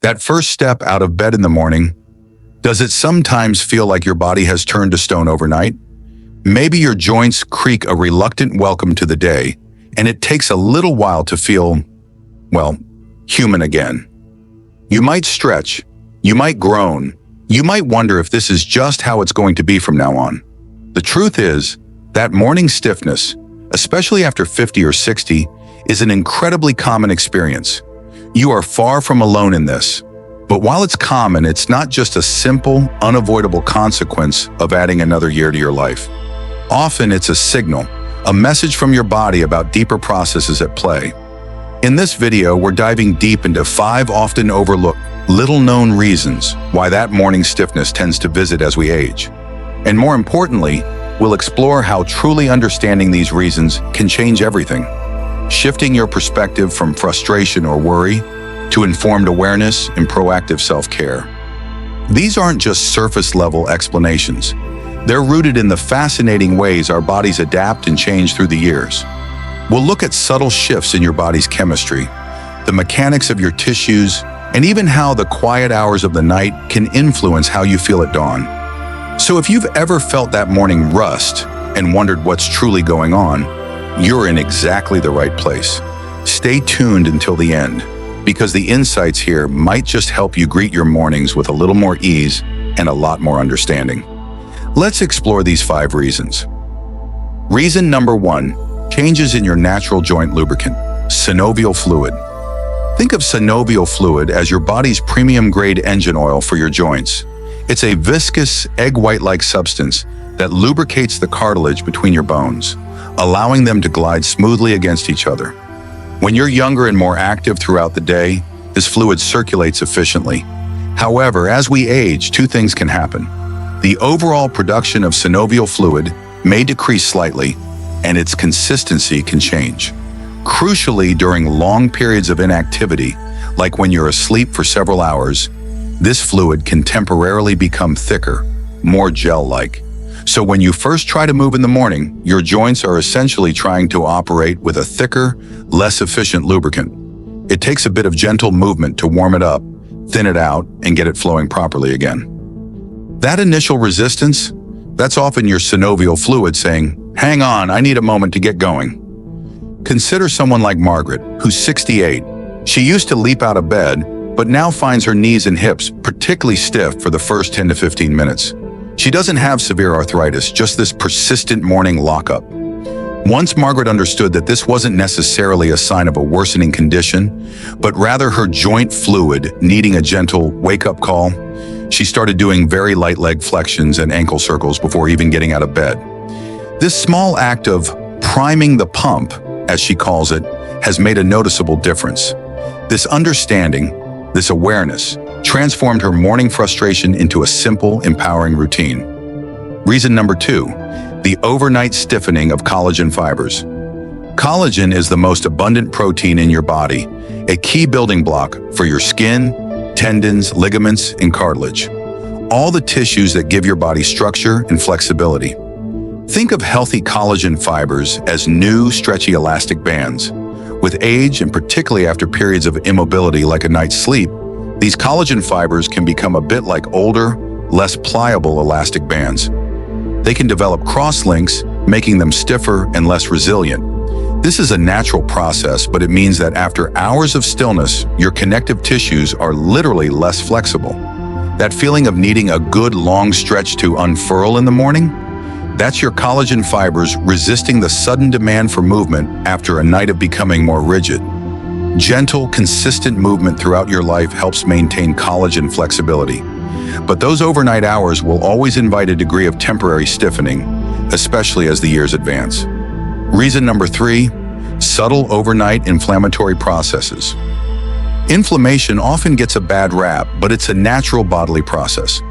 That first step out of bed in the morning, does it sometimes feel like your body has turned to stone overnight? Maybe your joints creak a reluctant welcome to the day, and it takes a little while to feel, well, human again. You might stretch, you might groan, you might wonder if this is just how it's going to be from now on. The truth is, that morning stiffness, especially after 50 or 60, is an incredibly common experience. You are far from alone in this. But while it's common, it's not just a simple, unavoidable consequence of adding another year to your life. Often it's a signal, a message from your body about deeper processes at play. In this video, we're diving deep into 5 often overlooked, little-known reasons why that morning stiffness tends to visit as we age. And more importantly, we'll explore how truly understanding these reasons can change everything, shifting your perspective from frustration or worry to informed awareness and proactive self-care. These aren't just surface-level explanations. They're rooted in the fascinating ways our bodies adapt and change through the years. We'll look at subtle shifts in your body's chemistry, the mechanics of your tissues, and even how the quiet hours of the night can influence how you feel at dawn. So if you've ever felt that morning rust and wondered what's truly going on, you're in exactly the right place. Stay tuned until the end, because the insights here might just help you greet your mornings with a little more ease and a lot more understanding. Let's explore these 5 reasons. Reason number 1, changes in your natural joint lubricant, synovial fluid. Think of synovial fluid as your body's premium-grade engine oil for your joints. It's a viscous, egg-white-like substance that lubricates the cartilage between your bones, allowing them to glide smoothly against each other. When you're younger and more active throughout the day, this fluid circulates efficiently. However, as we age, 2 things can happen. The overall production of synovial fluid may decrease slightly, and its consistency can change. Crucially, during long periods of inactivity, like when you're asleep for several hours, this fluid can temporarily become thicker, more gel-like. So when you first try to move in the morning, your joints are essentially trying to operate with a thicker, less efficient lubricant. It takes a bit of gentle movement to warm it up, thin it out, and get it flowing properly again. That initial resistance, that's often your synovial fluid saying, "Hang on, I need a moment to get going." Consider someone like Margaret, who's 68. She used to leap out of bed, but now finds her knees and hips particularly stiff for the first 10 to 15 minutes. She doesn't have severe arthritis, just this persistent morning lockup. Once Margaret understood that this wasn't necessarily a sign of a worsening condition, but rather her joint fluid needing a gentle wake-up call, she started doing very light leg flexions and ankle circles before even getting out of bed. This small act of priming the pump, as she calls it, has made a noticeable difference. This understanding, this awareness, transformed her morning frustration into a simple, empowering routine. Reason number 2, the overnight stiffening of collagen fibers. Collagen is the most abundant protein in your body, a key building block for your skin, tendons, ligaments, and cartilage. All the tissues that give your body structure and flexibility. Think of healthy collagen fibers as new, stretchy elastic bands. With age, and particularly after periods of immobility like a night's sleep, these collagen fibers can become a bit like older, less pliable elastic bands. They can develop cross-links, making them stiffer and less resilient. This is a natural process, but it means that after hours of stillness, your connective tissues are literally less flexible. That feeling of needing a good long stretch to unfurl in the morning? That's your collagen fibers resisting the sudden demand for movement after a night of becoming more rigid. Gentle, consistent movement throughout your life helps maintain collagen flexibility. But those overnight hours will always invite a degree of temporary stiffening, especially as the years advance. Reason number 3, subtle overnight inflammatory processes. Inflammation often gets a bad rap, but it's a natural bodily process.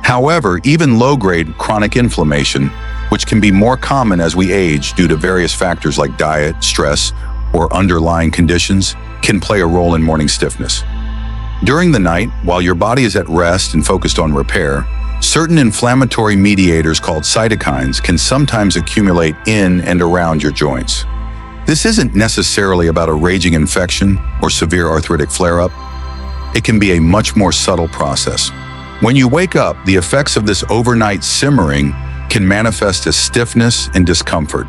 However, even low-grade chronic inflammation, which can be more common as we age due to various factors like diet, stress, or underlying conditions, can play a role in morning stiffness. During the night, while your body is at rest and focused on repair, certain inflammatory mediators called cytokines can sometimes accumulate in and around your joints. This isn't necessarily about a raging infection or severe arthritic flare-up. it can be a much more subtle process. When you wake up, the effects of this overnight simmering can manifest as stiffness and discomfort.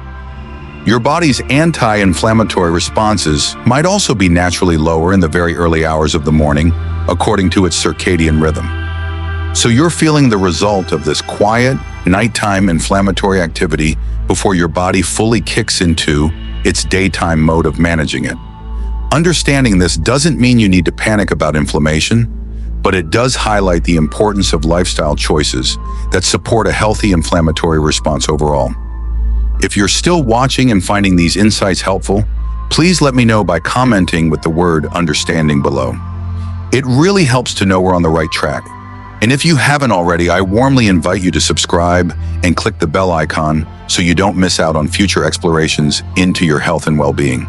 Your body's anti-inflammatory responses might also be naturally lower in the very early hours of the morning, according to its circadian rhythm. So you're feeling the result of this quiet, nighttime inflammatory activity before your body fully kicks into its daytime mode of managing it. Understanding this doesn't mean you need to panic about inflammation, but it does highlight the importance of lifestyle choices that support a healthy inflammatory response overall. If you're still watching and finding these insights helpful, please let me know by commenting with the word understanding below. It really helps to know we're on the right track. And if you haven't already, I warmly invite you to subscribe and click the bell icon so you don't miss out on future explorations into your health and well-being.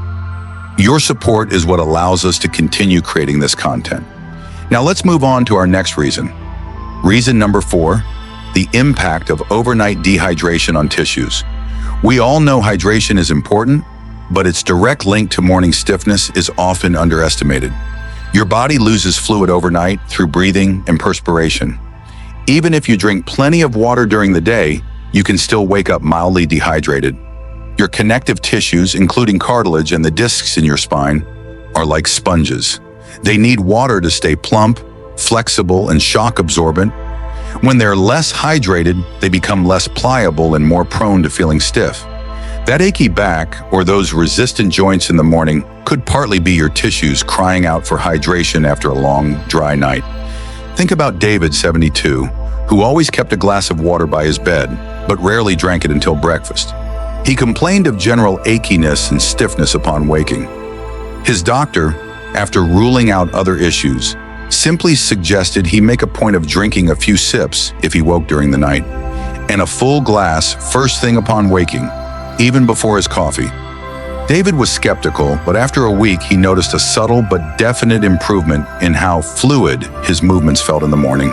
Your support is what allows us to continue creating this content. Now let's move on to our next reason. Reason number 4, the impact of overnight dehydration on tissues. We all know hydration is important, but its direct link to morning stiffness is often underestimated. Your body loses fluid overnight through breathing and perspiration. Even if you drink plenty of water during the day, you can still wake up mildly dehydrated. Your connective tissues, including cartilage and the discs in your spine, are like sponges. They need water to stay plump, flexible, and shock absorbent. When they're less hydrated, they become less pliable and more prone to feeling stiff. That achy back or those resistant joints in the morning could partly be your tissues crying out for hydration after a long, dry night. Think about David, 72, who always kept a glass of water by his bed, but rarely drank it until breakfast. He complained of general achiness and stiffness upon waking. His doctor, after ruling out other issues, simply suggested he make a point of drinking a few sips if he woke during the night, and a full glass first thing upon waking, even before his coffee. David was skeptical, but after a week he noticed a subtle but definite improvement in how fluid his movements felt in the morning.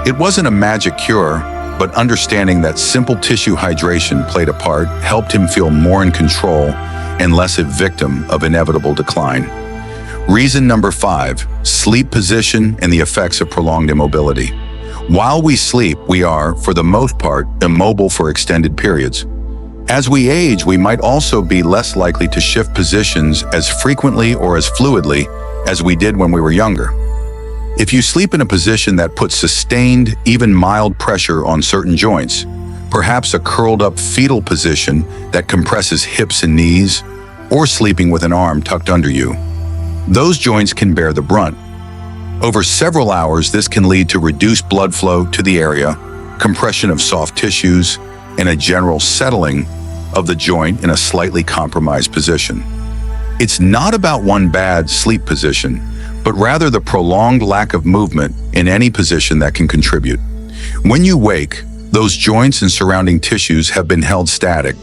It wasn't a magic cure, but understanding that simple tissue hydration played a part helped him feel more in control and less a victim of inevitable decline. Reason number 5, sleep position and the effects of prolonged immobility. While we sleep, we are, for the most part, immobile for extended periods. As we age, we might also be less likely to shift positions as frequently or as fluidly as we did when we were younger. If you sleep in a position that puts sustained, even mild pressure on certain joints, perhaps a curled-up fetal position that compresses hips and knees, or sleeping with an arm tucked under you, those joints can bear the brunt. Over several hours, this can lead to reduced blood flow to the area, compression of soft tissues, and a general settling of the joint in a slightly compromised position. It's not about one bad sleep position, but rather the prolonged lack of movement in any position that can contribute. When you wake, those joints and surrounding tissues have been held static,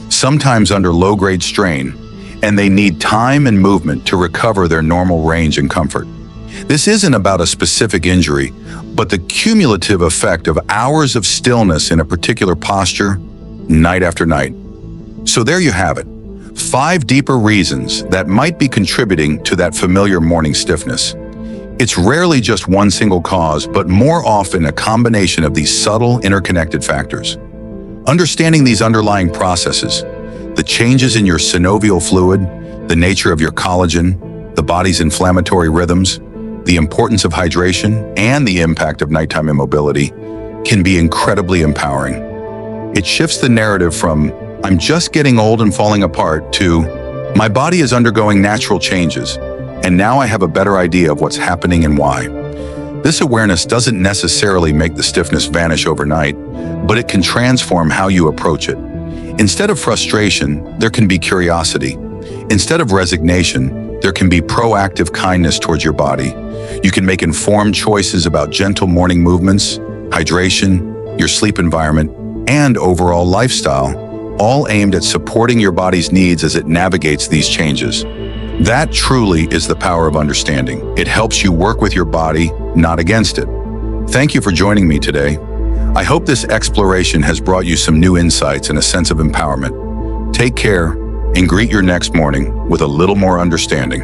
sometimes under low-grade strain, and they need time and movement to recover their normal range and comfort. This isn't about a specific injury, but the cumulative effect of hours of stillness in a particular posture, night after night. So there you have it, 5 deeper reasons that might be contributing to that familiar morning stiffness. It's rarely just one single cause, but more often a combination of these subtle, interconnected factors. Understanding these underlying processes, the changes in your synovial fluid, the nature of your collagen, the body's inflammatory rhythms, the importance of hydration, and the impact of nighttime immobility can be incredibly empowering. It shifts the narrative from, "I'm just getting old and falling apart," to, "My body is undergoing natural changes, and now I have a better idea of what's happening and why." This awareness doesn't necessarily make the stiffness vanish overnight, but it can transform how you approach it. Instead of frustration, there can be curiosity. Instead of resignation, there can be proactive kindness towards your body. You can make informed choices about gentle morning movements, hydration, your sleep environment, and overall lifestyle, all aimed at supporting your body's needs as it navigates these changes. That truly is the power of understanding. It helps you work with your body, not against it. Thank you for joining me today. I hope this exploration has brought you some new insights and a sense of empowerment. Take care and greet your next morning with a little more understanding.